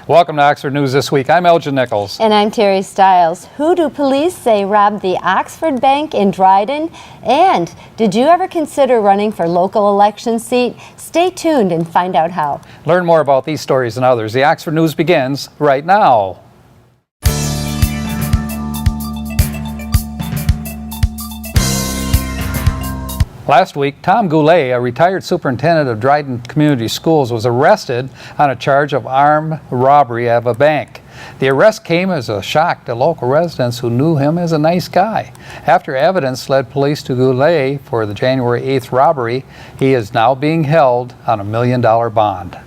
Welcome to Oxford News This Week. I'm Elgin Nichols. And I'm Terry Stiles. Who do police say robbed the Oxford Bank in Dryden? And did you ever consider running for local election seat? Stay tuned and find out how. Learn more about these stories and others. The Oxford News begins right now. Last week, Tom Goulet, a retired superintendent of Dryden Community Schools, was arrested on a charge of armed robbery of a bank. The arrest came as a shock to local residents who knew him as a nice guy. After evidence led police to Goulet for the January 8th robbery, he is now being held on a $1 million bond.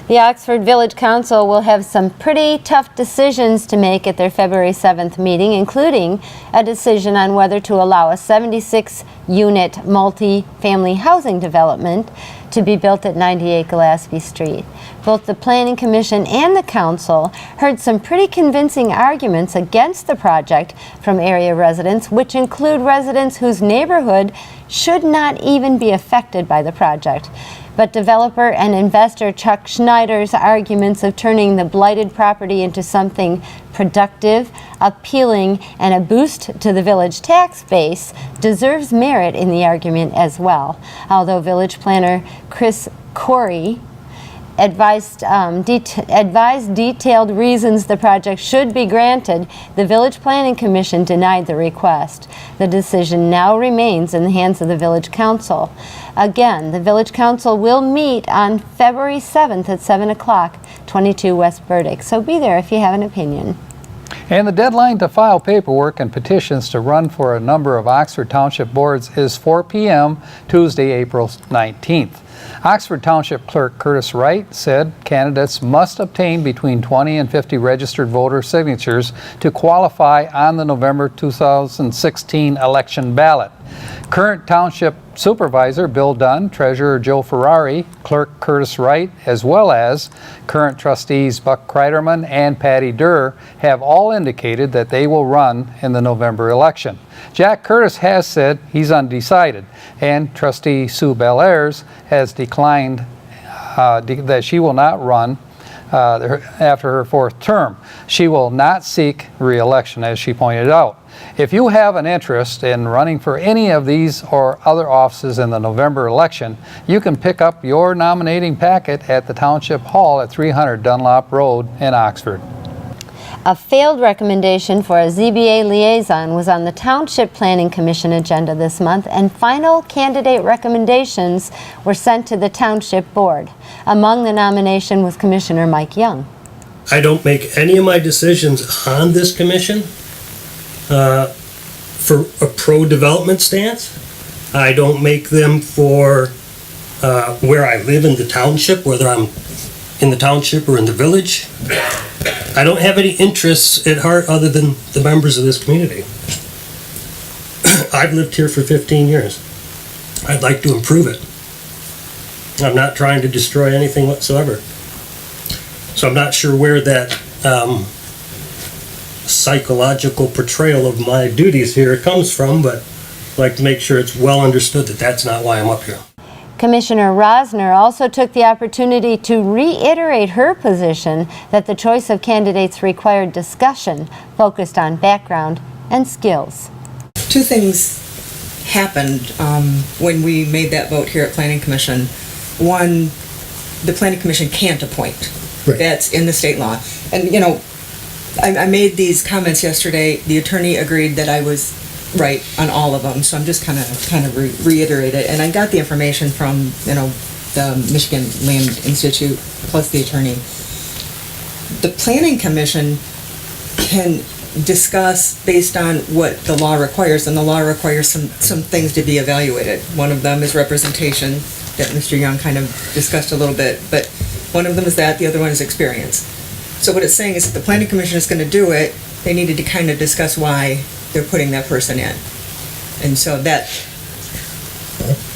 The Oxford Village Council will have some pretty tough decisions to make at their February 7th meeting, including a decision on whether to allow a 76-unit multi-family housing development to be built at 98 Gillespie Street. Both the Planning Commission and the Council heard some pretty convincing arguments against the project from area residents, which include residents whose neighborhood should not even be affected by the project. But developer and investor Chuck Schneider's arguments of turning the blighted property into something productive, appealing, and a boost to the village tax base deserves merit in the argument as well. Although village planner Chris Corey advised detailed reasons the project should be granted, the Village Planning Commission denied the request. The decision now remains in the hands of the Village Council. Again, the Village Council will meet on February 7th at 7 o'clock, 22 West Burdick. So be there if you have an opinion. And the deadline to file paperwork and petitions to run for a number of Oxford Township boards is 4 p.m. Tuesday, April 19th. Oxford Township Clerk Curtis Wright said candidates must obtain between 20 and 50 registered voter signatures to qualify on the November 2016 election ballot. Current Township Supervisor Bill Dunn, Treasurer Joe Ferrari, Clerk Curtis Wright, as well as current trustees Buck Kreiderman and Patty Durr have all indicated that they will run in the November election. Jack Curtis has said he's undecided, and trustee Sue Bellairs has declined that she will not run after her fourth term. She will not seek re-election, as she pointed out. If you have an interest in running for any of these or other offices in the November election, you can pick up your nominating packet at the Township Hall at 300 Dunlop Road in Oxford. A failed recommendation for a ZBA liaison was on the Township Planning Commission agenda this month, and final candidate recommendations were sent to the Township Board. Among the nomination was Commissioner Mike Young. I don't make any of my decisions on this commission for a pro-development stance. I don't make them for where I live in the township, whether I'm in the township or in the village. I don't have any interests at heart other than the members of this community. I've lived here for 15 years. I'd like to improve it. I'm not trying to destroy anything whatsoever. So I'm not sure where that psychological portrayal of my duties here comes from, but I'd like to make sure it's well understood that that's not why I'm up here. Commissioner Rosner also took the opportunity to reiterate her position that the choice of candidates required discussion focused on background and skills. Two things happened when we made that vote here at Planning Commission. One, the Planning Commission can't appoint. Right. That's in the state law. And you know, I made these comments yesterday. The attorney agreed that I was right on all of them, so I'm just kind of reiterate it. And I got the information from the Michigan Land Institute plus the attorney. The Planning Commission can discuss based on what the law requires, and the law requires some things to be evaluated. One of them is representation that Mr. Young kind of discussed a little bit, but one of them is that, the other one is experience. So what it's saying is if the Planning Commission is going to do it, they needed to kind of discuss why they're putting that person in. And so that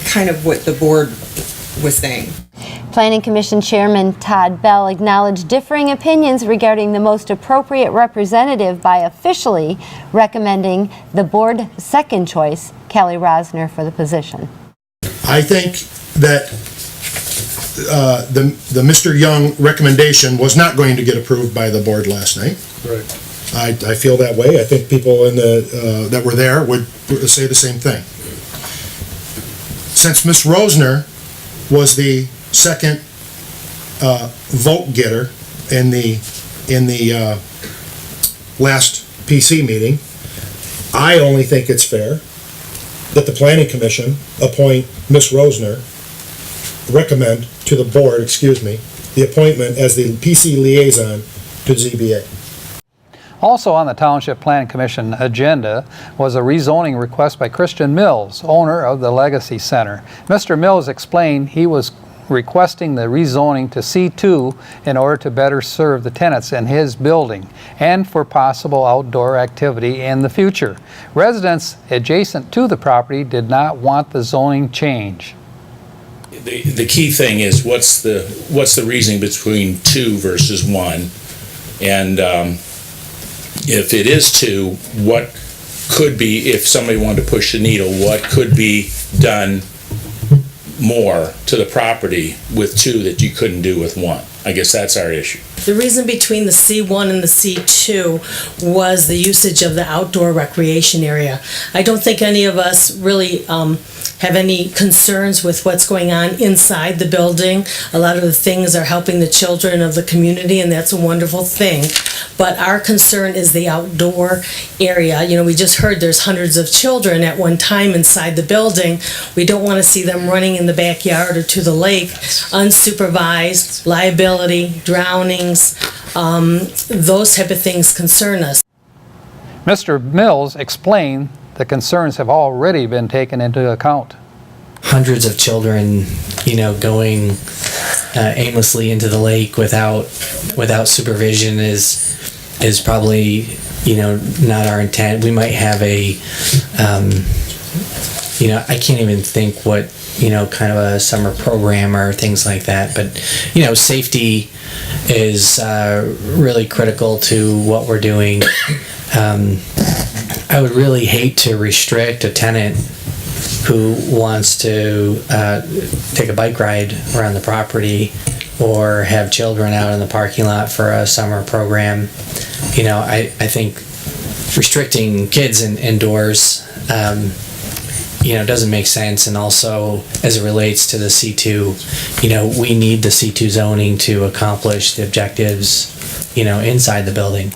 kind of what the board was saying. Planning Commission Chairman Todd Bell acknowledged differing opinions regarding the most appropriate representative by officially recommending the board's second choice, Kelly Rosner, for the position. I think that the Mr. Young recommendation was not going to get approved by the board last night. Right. I feel that way. I think people in the, that were there would say the same thing. Since Ms. Rosner was the second vote getter in the last PC meeting, I only think it's fair that the planning commission appoint Ms. Rosner, recommend to the board, the appointment as the PC liaison to ZBA. Also on the Township Planning Commission agenda was a rezoning request by Christian Mills, owner of the Legacy Center. Mr. Mills explained he was requesting the rezoning to C2 in order to better serve the tenants in his building and for possible outdoor activity in the future. Residents adjacent to the property did not want the zoning change. The key thing is what's the reasoning between 2 versus 1, and if it is 2, what could be, if somebody wanted to push the needle, what could be done more to the property with 2 that you couldn't do with 1? I guess that's our issue. The reason between the C1 and the C2 was the usage of the outdoor recreation area. I don't think any of us really have any concerns with what's going on inside the building. A lot of the things are helping the children of the community, and that's a wonderful thing. But our concern is the outdoor area. You know, we just heard there's hundreds of children at one time inside the building. We don't want to see them running in the backyard or to the lake, unsupervised, liability, drownings, those type of things concern us. Mr. Mills explained the concerns have already been taken into account. Hundreds of children, going aimlessly into the lake without supervision is probably, not our intent. We might have a, I can't even think what, kind of a summer program or things like that. But, safety is really critical to what we're doing. I would really hate to restrict a tenant who wants to take a bike ride around the property or have children out in the parking lot for a summer program. I think restricting kids indoors, doesn't make sense. And also, as it relates to the C2, we need the C2 zoning to accomplish the objectives, inside the building.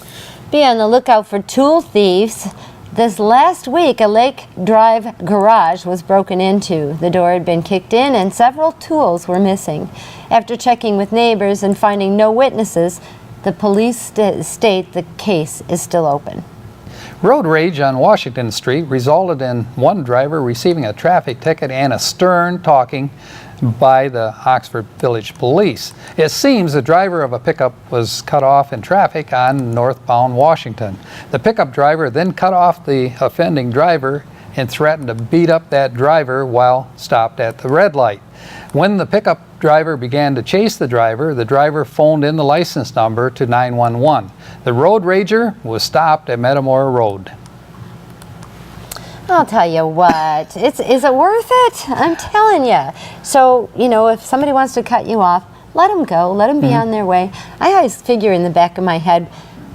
Be on the lookout for tool thieves. This last week, a Lake Drive garage was broken into. The door had been kicked in and several tools were missing. After checking with neighbors and finding no witnesses, the police state the case is still open. Road rage on Washington Street resulted in one driver receiving a traffic ticket and a stern talking by the Oxford Village Police. It seems the driver of a pickup was cut off in traffic on northbound Washington. The pickup driver then cut off the offending driver and threatened to beat up that driver while stopped at the red light. When the pickup driver began to chase the driver phoned in the license number to 911. The road rager was stopped at Metamora Road. I'll tell you what, is it worth it? I'm telling you. So, if somebody wants to cut you off, let them go, let them be on their way. I always figure in the back of my head,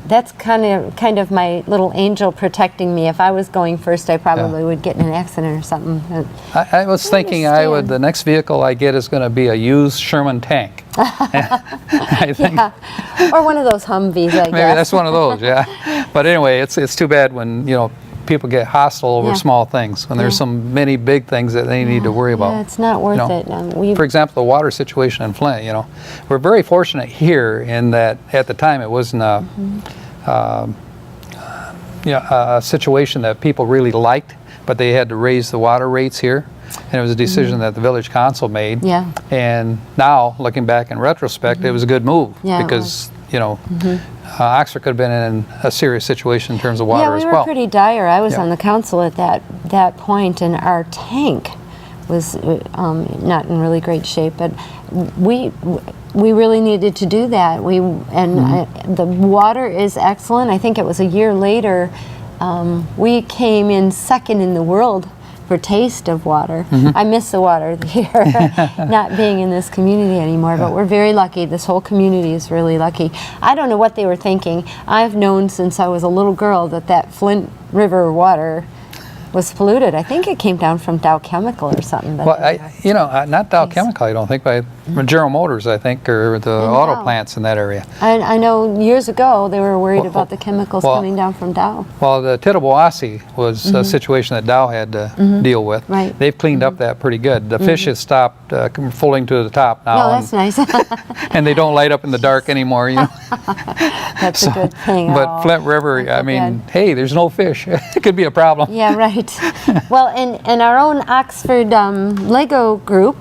that's kind of my little angel protecting me. If I was going first, I probably would get in an accident or something. I was thinking the next vehicle I get is going to be a used Sherman tank. I think. Yeah. Or one of those Humvees, I guess. Maybe that's one of those, yeah. But anyway, it's too bad when, people get hostile over small things, when there's so many big things that they need to worry about. Yeah, it's not worth it. For example, the water situation in Flint, we're very fortunate here in that at the time it wasn't a situation that people really liked, but they had to raise the water rates here. And it was a decision that the village council made. Yeah. And now, looking back in retrospect, it was a good move because, Oxford could have been in a serious situation in terms of water as well. Yeah, we were pretty dire. I was on the council at that point, and our tank was not in really great shape. But we really needed to do that. The water is excellent. I think it was a year later, we came in second in the world deeper taste of water. I miss the water here, not being in this community anymore, but we're very lucky. This whole community is really lucky. I don't know what they were thinking. I've known since I was a little girl that Flint River water was polluted. I think it came down from Dow Chemical or something. Well, not Dow Chemical, I don't think, by General Motors, I think, or the auto plants in that area. I know years ago they were worried about the chemicals coming down from Dow. Well, the Tittabawassee was a situation that Dow had to deal with. Right. They've cleaned up that pretty good. The fish has stopped falling to the top now. Oh, that's nice. And they don't light up in the dark anymore, you know. That's a good thing. But Flint River, I mean, hey, there's no fish. It could be a problem. Yeah, right. Well, and our own Oxford Lego group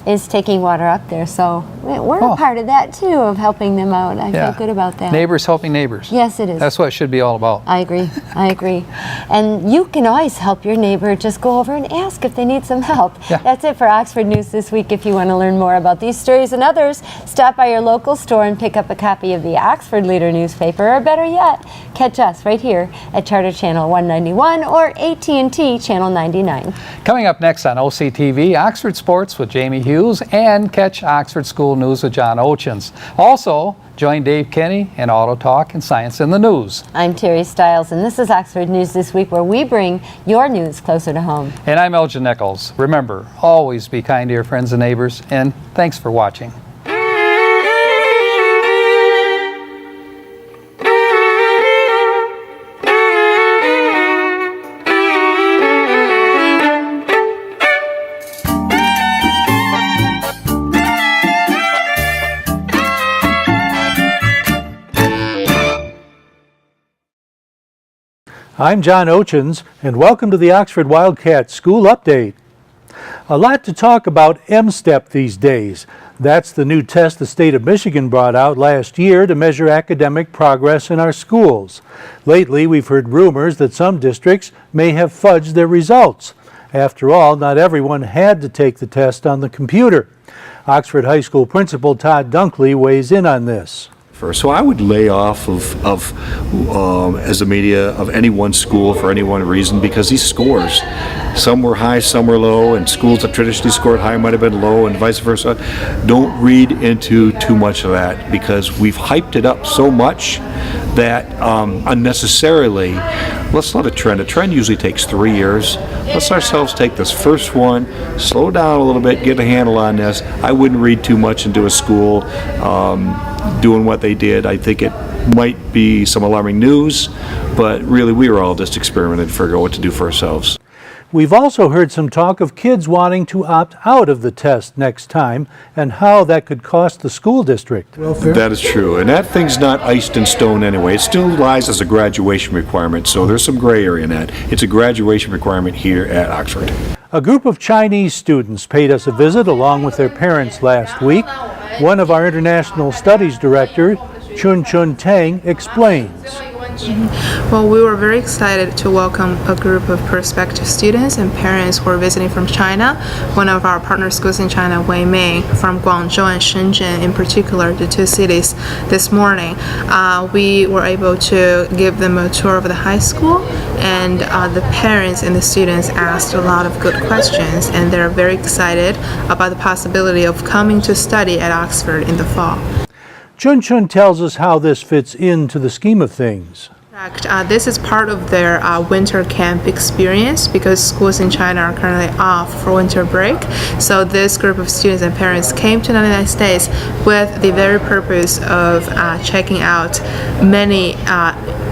is taking water up there, so we're a part of that too, of helping them out. I feel good about that. Neighbors helping neighbors. Yes, it is. That's what it should be all about. I agree. And you can always help your neighbor. Just go over and ask if they need some help. Yeah. That's it for Oxford News this week. If you want to learn more about these stories and others, stop by your local store and pick up a copy of the Oxford Leader newspaper, or better yet, catch us right here at Charter Channel 191 or AT&T Channel 99. Coming up next on OCTV, Oxford Sports with Jamie Hughes, and catch Oxford School News with John Ochins. Also, join Dave Kenny in Auto Talk and Science in the News. I'm Terry Stiles, and this is Oxford News This Week, where we bring your news closer to home. And I'm Elgin Nichols. Remember, always be kind to your friends and neighbors, and thanks for watching. I'm John Ochins, and welcome to the Oxford Wildcat School Update. A lot to talk about M-STEP these days. That's the new test the state of Michigan brought out last year to measure academic progress in our schools. Lately, we've heard rumors that some districts may have fudged their results. After all, not everyone had to take the test on the computer. Oxford High School Principal Todd Dunkley weighs in on this. So I would lay off as a media of any one school for any one reason, because these scores, some were high, some were low, and schools that traditionally scored high might have been low, and vice versa. Don't read into too much of that, because we've hyped it up so much that unnecessarily, let's let a trend usually takes 3 years. Let's ourselves take this first one, slow down a little bit, get a handle on this. I wouldn't read too much into a school doing what they did. I think it might be some alarming news, but really we were all just experimenting to figure out what to do for ourselves. We've also heard some talk of kids wanting to opt out of the test next time, and how that could cost the school district. That is true, and that thing's not iced in stone anyway. It still lies as a graduation requirement, so there's some gray area in that. It's a graduation requirement here at Oxford. A group of Chinese students paid us a visit along with their parents last week. One of our international studies director, Chun Tang, explains. Well, we were very excited to welcome a group of prospective students and parents who are visiting from China. One of our partner schools in China, Weiming, from Guangzhou and Shenzhen in particular, the two cities, this morning. We were able to give them a tour of the high school, and the parents and the students asked a lot of good questions, and they're very excited about the possibility of coming to study at Oxford in the fall. Chun tells us how this fits into the scheme of things. This is part of their winter camp experience, because schools in China are currently off for winter break. So this group of students and parents came to the United States with the very purpose of checking out many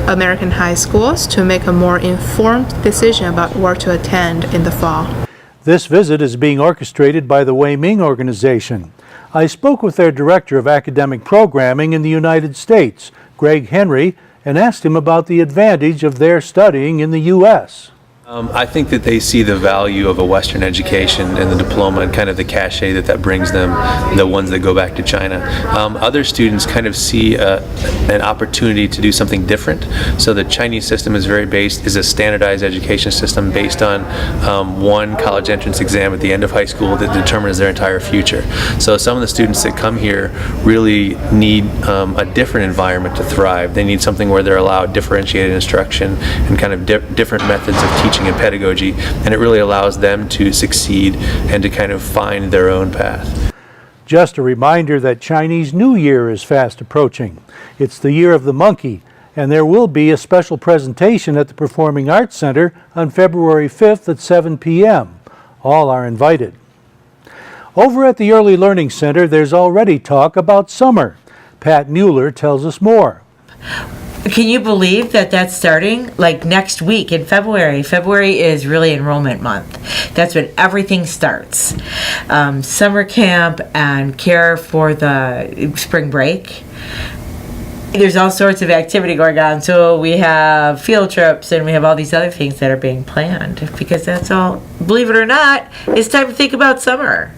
American high schools to make a more informed decision about where to attend in the fall. This visit is being orchestrated by the Weiming organization. I spoke with their director of academic programming in the United States, Greg Henry, and asked him about the advantage of their studying in the U.S. I think that they see the value of a Western education and the diploma and kind of the cachet that brings them, the ones that go back to China. Other students kind of see an opportunity to do something different. So the Chinese system is is a standardized education system based on one college entrance exam at the end of high school that determines their entire future. So some of the students that come here really need a different environment to thrive. They need something where they're allowed differentiated instruction and kind of different methods of teaching teaching and pedagogy, and it really allows them to succeed and to kind of find their own path. Just a reminder that Chinese New Year is fast approaching. It's the year of the monkey, and there will be a special presentation at the Performing Arts Center on February 5th at 7 p.m. All are invited. Over at the Early Learning Center, there's already talk about summer. Pat Mueller tells us more. Can you believe that that's starting like next week in February? February is really enrollment month. That's when everything starts. Summer camp and care for the spring break. There's all sorts of activity going on. So we have field trips and we have all these other things that are being planned because that's all, believe it or not, it's time to think about summer.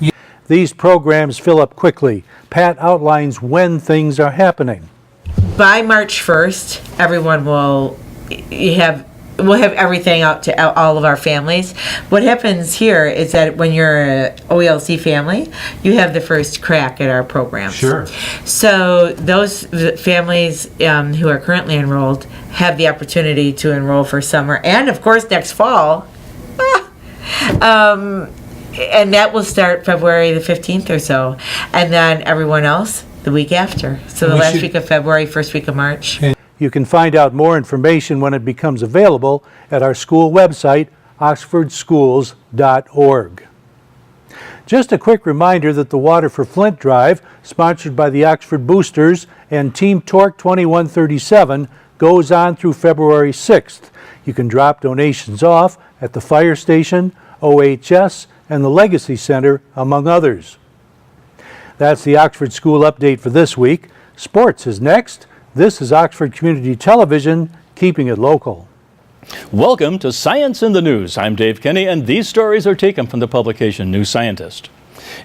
These programs fill up quickly. Pat outlines when things are happening. By March 1st, everyone we'll have everything out to all of our families. What happens here is that when you're an OELC family, you have the first crack at our programs. Sure. So those families who are currently enrolled have the opportunity to enroll for summer and, of course, next fall. And that will start February the 15th or so. And then everyone else the week after. So the last week of February, first week of March. You can find out more information when it becomes available at our school website, oxfordschools.org. Just a quick reminder that the Water for Flint Drive, sponsored by the Oxford Boosters and Team Torque 2137, goes on through February 6th. You can drop donations off at the fire station, OHS, and the Legacy Center, among others. That's the Oxford School Update for this week. Sports is next. This is Oxford Community Television, keeping it local. Welcome to Science in the News. I'm Dave Kenny, and these stories are taken from the publication New Scientist.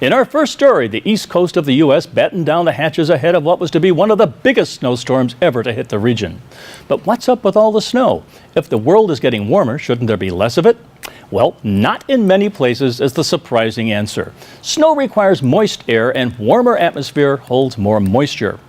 In our first story, the east coast of the U.S. battened down the hatches ahead of what was to be one of the biggest snowstorms ever to hit the region. But what's up with all the snow? If the world is getting warmer, shouldn't there be less of it? Well, not in many places is the surprising answer. Snow requires moist air, and warmer atmosphere holds more moisture.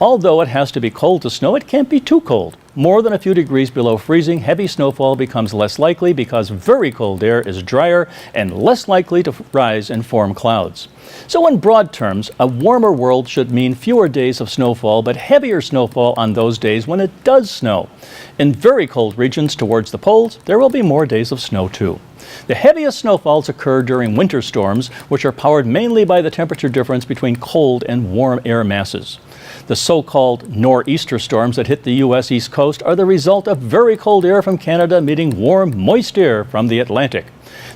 Although it has to be cold to snow, it can't be too cold. More than a few degrees below freezing, heavy snowfall becomes less likely because very cold air is drier and less likely to rise and form clouds. So in broad terms, a warmer world should mean fewer days of snowfall, but heavier snowfall on those days when it does snow. In very cold regions towards the poles, there will be more days of snow too. The heaviest snowfalls occur during winter storms, which are powered mainly by the temperature difference between cold and warm air masses. The so-called nor'easter storms that hit the U.S. East Coast are the result of very cold air from Canada meeting warm, moist air from the Atlantic.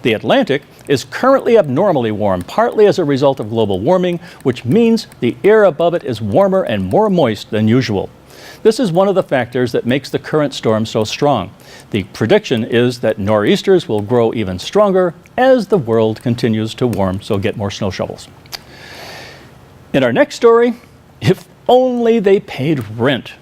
The Atlantic is currently abnormally warm, partly as a result of global warming, which means the air above it is warmer and more moist than usual. This is one of the factors that makes the current storm so strong. The prediction is that nor'easters will grow even stronger as the world continues to warm, so get more snow shovels. In our next story, if only they paid rent.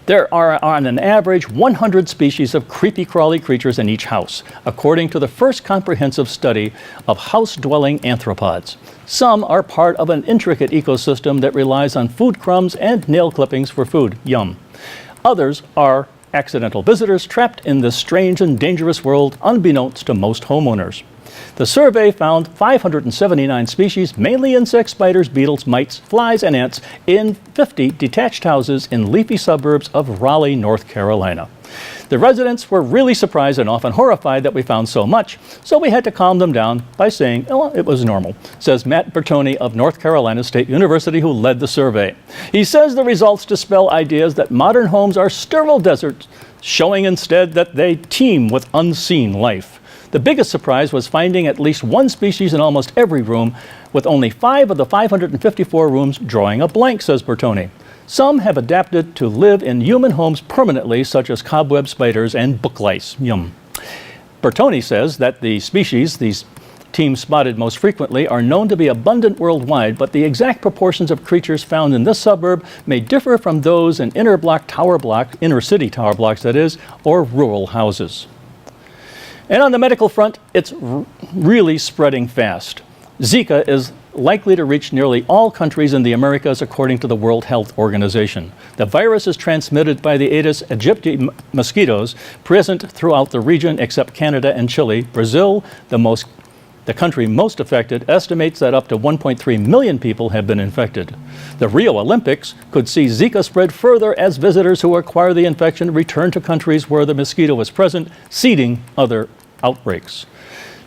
There are on an average 100 species of creepy crawly creatures in each house, according to the first comprehensive study of house-dwelling arthropods. Some are part of an intricate ecosystem that relies on food crumbs and nail clippings for food. Yum. Others are accidental visitors trapped in this strange and dangerous world unbeknownst to most homeowners. The survey found 579 species, mainly insects, spiders, beetles, mites, flies, and ants, in 50 detached houses in leafy suburbs of Raleigh, North Carolina. The residents were really surprised and often horrified that we found so much, so we had to calm them down by saying, oh, it was normal, says Matt Bertoni of North Carolina State University, who led the survey. He says the results dispel ideas that modern homes are sterile deserts, showing instead that they teem with unseen life. The biggest surprise was finding at least one species in almost every room, with only 5 of the 554 rooms drawing a blank, says Bertoni. Some have adapted to live in human homes permanently, such as cobweb spiders and book lice. Yum. Bertoni says that the species these teams spotted most frequently are known to be abundant worldwide, but the exact proportions of creatures found in this suburb may differ from those in inner city tower blocks, that is, or rural houses. And on the medical front, it's really spreading fast. Zika is likely to reach nearly all countries in the Americas, according to the World Health Organization. The virus is transmitted by the Aedes aegypti mosquitoes present throughout the region except Canada and Chile. Brazil, the country most affected, estimates that up to 1.3 million people have been infected. The Rio Olympics could see Zika spread further as visitors who acquire the infection return to countries where the mosquito is present, seeding other outbreaks.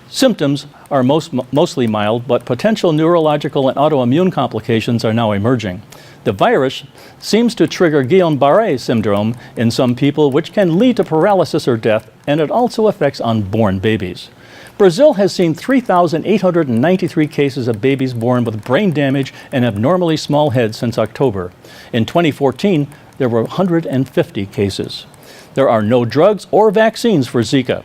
Symptoms are mostly mild, but potential neurological and autoimmune complications are now emerging. The virus seems to trigger Guillain-Barré syndrome in some people, which can lead to paralysis or death, and it also affects unborn babies. Brazil has seen 3,893 cases of babies born with brain damage and abnormally small heads since October. In 2014, there were 150 cases. There are no drugs or vaccines for Zika.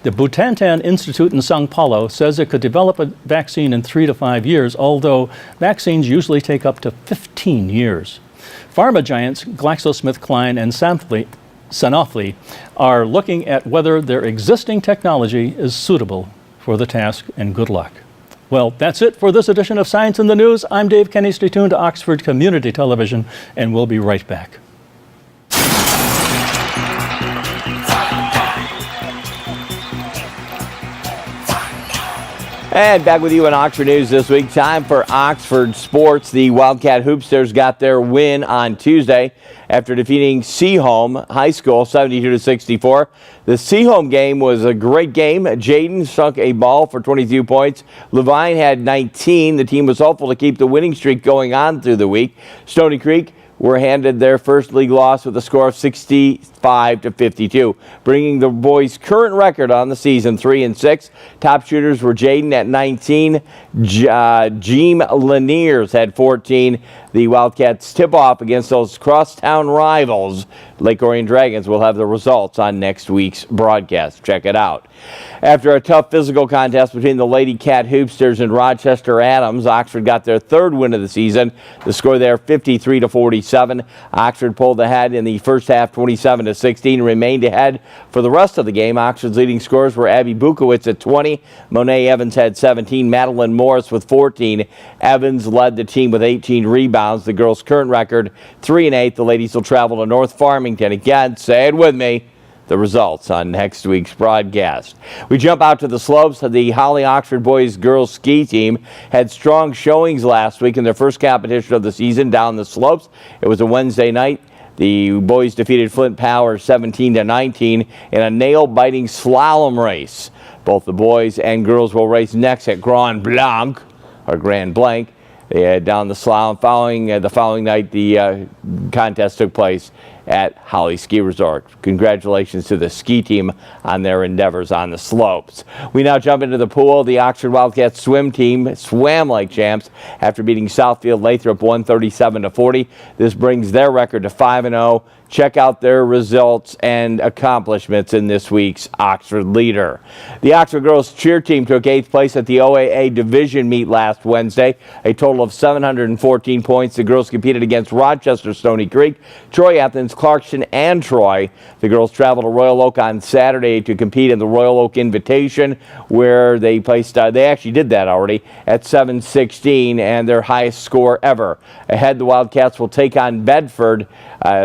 The Butantan Institute in São Paulo says it could develop a vaccine in 3 to 5 years, although vaccines usually take up to 15 years. Pharma giants GlaxoSmithKline and Sanofi are looking at whether their existing technology is suitable for the task, and good luck. Well, that's it for this edition of Science in the News. I'm Dave Kenny. Stay tuned to Oxford Community Television, and we'll be right back. And back with you in Oxford News this week. Time for Oxford sports. The Wildcat Hoopsters got their win on Tuesday after defeating Seaholm High School 72-64. The Seaholm game was a great game. Jaden sunk a ball for 22 points. Levine had 19. The team was hopeful to keep the winning streak going on through the week. Stony Creek were handed their first league loss with a score of 65-52, bringing the boys' current record on the season 3-6. Top shooters were Jaden at 19, Jeem Laniers had 14. The Wildcats tip off against those crosstown rivals, Lake Orion Dragons. Will have the results on next week's broadcast. Check it out. After a tough physical contest between the Lady Cat Hoopsters and Rochester Adams, Oxford got their third win of the season. The score there 53-47. Oxford pulled ahead in the first half 27-16, remained ahead for the rest of the game. Oxford's leading scorers were Abby Bukowitz at 20. Monet Evans had 17. Madeline Morris with 14. Evans led the team with 18 rebounds. The girls' current record 3-8. The ladies will travel to North Farmington again. Say it with me. The results on next week's broadcast. We jump out to the slopes. The Holly Oxford boys girls ski team had strong showings last week in their first competition of the season down the slopes. It was a Wednesday night. The boys defeated Flint Power 17-19 in a nail-biting slalom race. Both the boys and girls will race next at Grand Blanc. They had down the slalom. The following night, the contest took place at Holly Ski Resort. Congratulations to the ski team on their endeavors on the slopes. We now jump into the pool. The Oxford Wildcats swim team swam like champs after beating Southfield Lathrop 137-40. This brings their record to 5-0. Check out their results and accomplishments in this week's Oxford Leader. The Oxford girls cheer team took 8th place at the OAA division meet last Wednesday. A total of 714 points. The girls competed against Rochester, Stony Creek, Troy, Athens, Clarkson, and Troy. The girls traveled to Royal Oak on Saturday to compete in the Royal Oak Invitation, where they placed, they actually did that already, at 716, and their highest score ever. Ahead, the Wildcats will take on Bedford.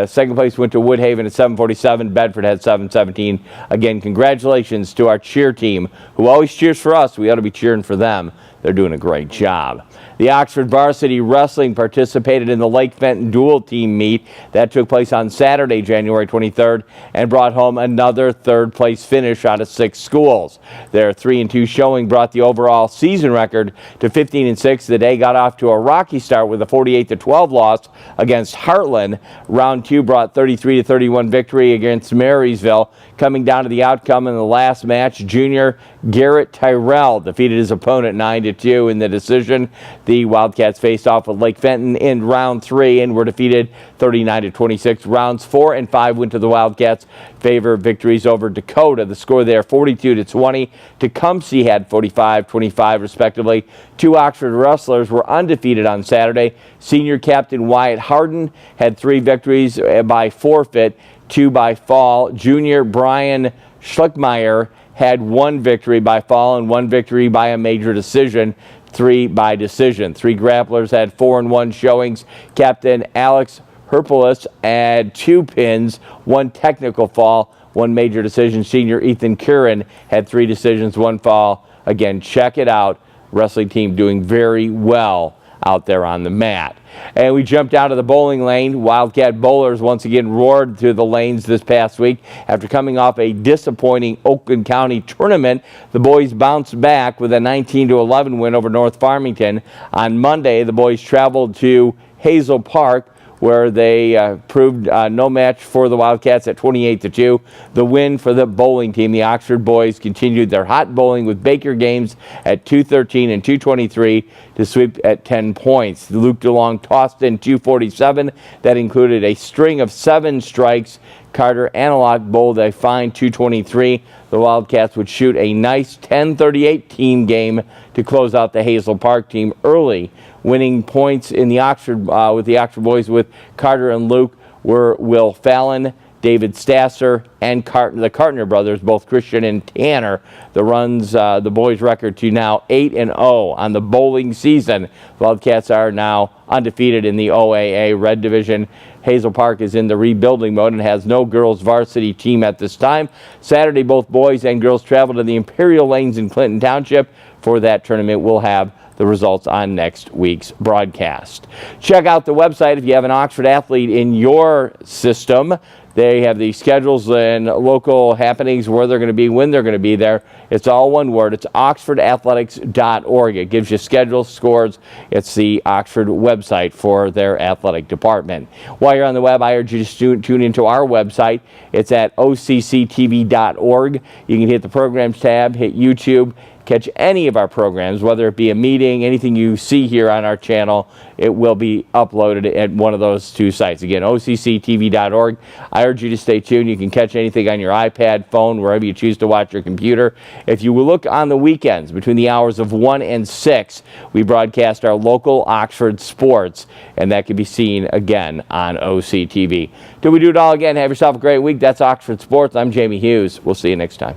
Second place went to Woodhaven at 747. Bedford had 717. Again, congratulations to our cheer team, who always cheers for us. We ought to be cheering for them. They're doing a great job. The Oxford Varsity Wrestling participated in the Lake Fenton Dual Team meet. That took place on Saturday, January 23rd, and brought home another third-place finish out of 6 schools. Their 3-2 showing brought the overall season record to 15-6. The day got off to a rocky start with a 48-12 loss against Heartland. Round 2 brought 33-31 victory against Marysville. Coming down to the outcome in the last match, junior Garrett Tyrell defeated his opponent 9-2 in the decision. The Wildcats faced off with Lake Fenton in round 3 and were defeated 39-26. Rounds 4 and 5 went to the Wildcats' favor. Victories over Dakota. The score there 42-20. Tecumseh had 45-25 respectively. 2 Oxford wrestlers were undefeated on Saturday. Senior captain Wyatt Harden had 3 victories by forfeit, 2 by fall. Junior Brian Schlickmeyer had 1 victory by fall and 1 victory by a major decision. 3 by decision. 3 grapplers had 4-1 showings. Captain Alex Herpolis had 2 pins, 1 technical fall, 1 major decision. Senior Ethan Curran had 3 decisions, 1 fall. Again, check it out. Wrestling team doing very well out there on the mat. And we jumped out of the bowling lane. Wildcat bowlers once again roared through the lanes this past week. After coming off a disappointing Oakland County tournament, the boys bounced back with a 19-11 win over North Farmington. On Monday, the boys traveled to Hazel Park, where they proved no match for the Wildcats at 28-2. The win for the bowling team. The Oxford boys continued their hot bowling with Baker games at 213 and 223 to sweep at 10 points. Luke DeLong tossed in 247. That included a string of 7 strikes. Carter Analog bowled a fine 223. The Wildcats would shoot a nice 10-38 team game to close out the Hazel Park team early. Winning points in the Oxford with the Oxford boys with Carter and Luke were Will Fallon, David Stasser, and the Cartner brothers, both Christian and Tanner. The runs the boys' record to now 8-0 on the bowling season. Wildcats are now undefeated in the OAA Red Division. Hazel Park is in the rebuilding mode and has no girls varsity team at this time. Saturday, both boys and girls travel to the Imperial Lanes in Clinton Township for that tournament. We'll have the results on next week's broadcast. Check out the website if you have an Oxford athlete in your system. They have the schedules and local happenings, where they're going to be, when they're going to be there. It's all one word. It's oxfordathletics.org. It gives you schedules, scores. It's the Oxford website for their athletic department. While you're on the web, I urge you to tune into our website. It's at occtv.org. You can hit the programs tab, hit YouTube, catch any of our programs, whether it be a meeting, anything you see here on our channel, it will be uploaded at one of those 2 sites. Again, occtv.org. I urge you to stay tuned. You can catch anything on your iPad, phone, wherever you choose to watch your computer. If you will look on the weekends between the hours of 1 and 6, we broadcast our local Oxford sports, and that can be seen again on OCTV. Till we do it all again, have yourself a great week. That's Oxford Sports. I'm Jamie Hughes. We'll see you next time.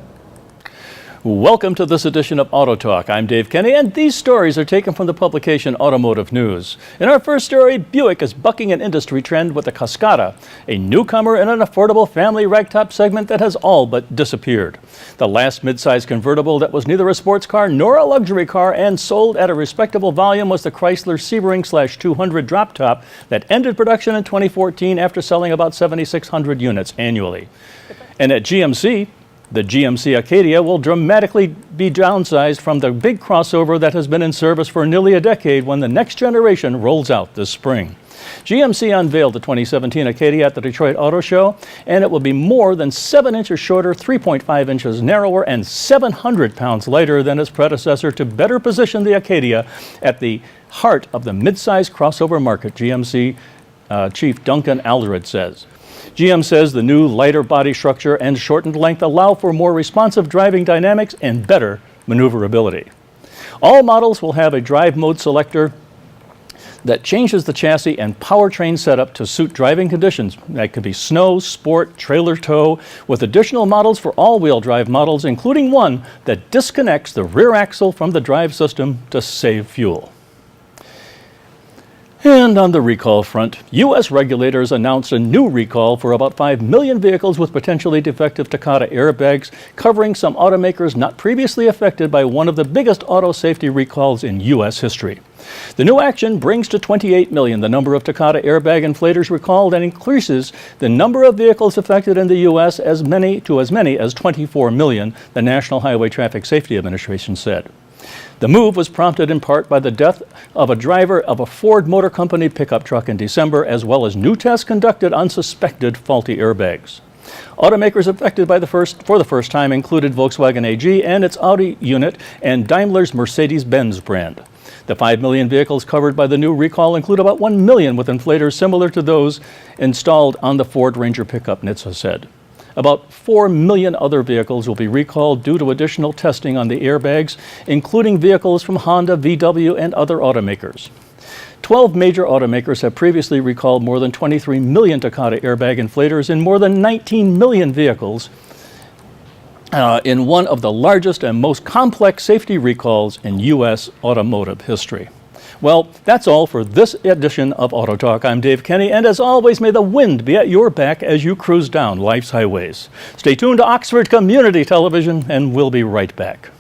Welcome to this edition of Auto Talk. I'm Dave Kenny, and these stories are taken from the publication Automotive News. In our first story, Buick is bucking an industry trend with the Cascada, a newcomer in an affordable family ragtop segment that has all but disappeared. The last midsize convertible that was neither a sports car nor a luxury car and sold at a respectable volume was the Chrysler Sebring/200 drop top that ended production in 2014 after selling about 7,600 units annually. And at GMC, the GMC Acadia will dramatically be downsized from the big crossover that has been in service for nearly a decade when the next generation rolls out this spring. GMC unveiled the 2017 Acadia at the Detroit Auto Show, and it will be more than 7 inches shorter, 3.5 inches narrower, and 700 pounds lighter than its predecessor to better position the Acadia at the heart of the midsize crossover market, GMC Chief Duncan Aldred says. GM says the new lighter body structure and shortened length allow for more responsive driving dynamics and better maneuverability. All models will have a drive mode selector that changes the chassis and powertrain setup to suit driving conditions. That could be snow, sport, trailer tow, with additional models for all-wheel drive models, including one that disconnects the rear axle from the drive system to save fuel. And on the recall front, U.S. regulators announced a new recall for about 5 million vehicles with potentially defective Takata airbags, covering some automakers not previously affected by one of the biggest auto safety recalls in U.S. history. The new action brings to 28 million the number of Takata airbag inflators recalled and increases the number of vehicles affected in the U.S. as many as 24 million, the National Highway Traffic Safety Administration said. The move was prompted in part by the death of a driver of a Ford Motor Company pickup truck in December, as well as new tests conducted on suspected faulty airbags. Automakers affected by for the first time included Volkswagen AG and its Audi unit and Daimler's Mercedes-Benz brand. The 5 million vehicles covered by the new recall include about 1 million with inflators similar to those installed on the Ford Ranger pickup, NHTSA said. About 4 million other vehicles will be recalled due to additional testing on the airbags, including vehicles from Honda, VW, and other automakers. 12 major automakers have previously recalled more than 23 million Takata airbag inflators in more than 19 million vehicles, in one of the largest and most complex safety recalls in U.S. automotive history. Well, that's all for this edition of Auto Talk. I'm Dave Kenny, and as always, may the wind be at your back as you cruise down life's highways. Stay tuned to Oxford Community Television, and we'll be right back.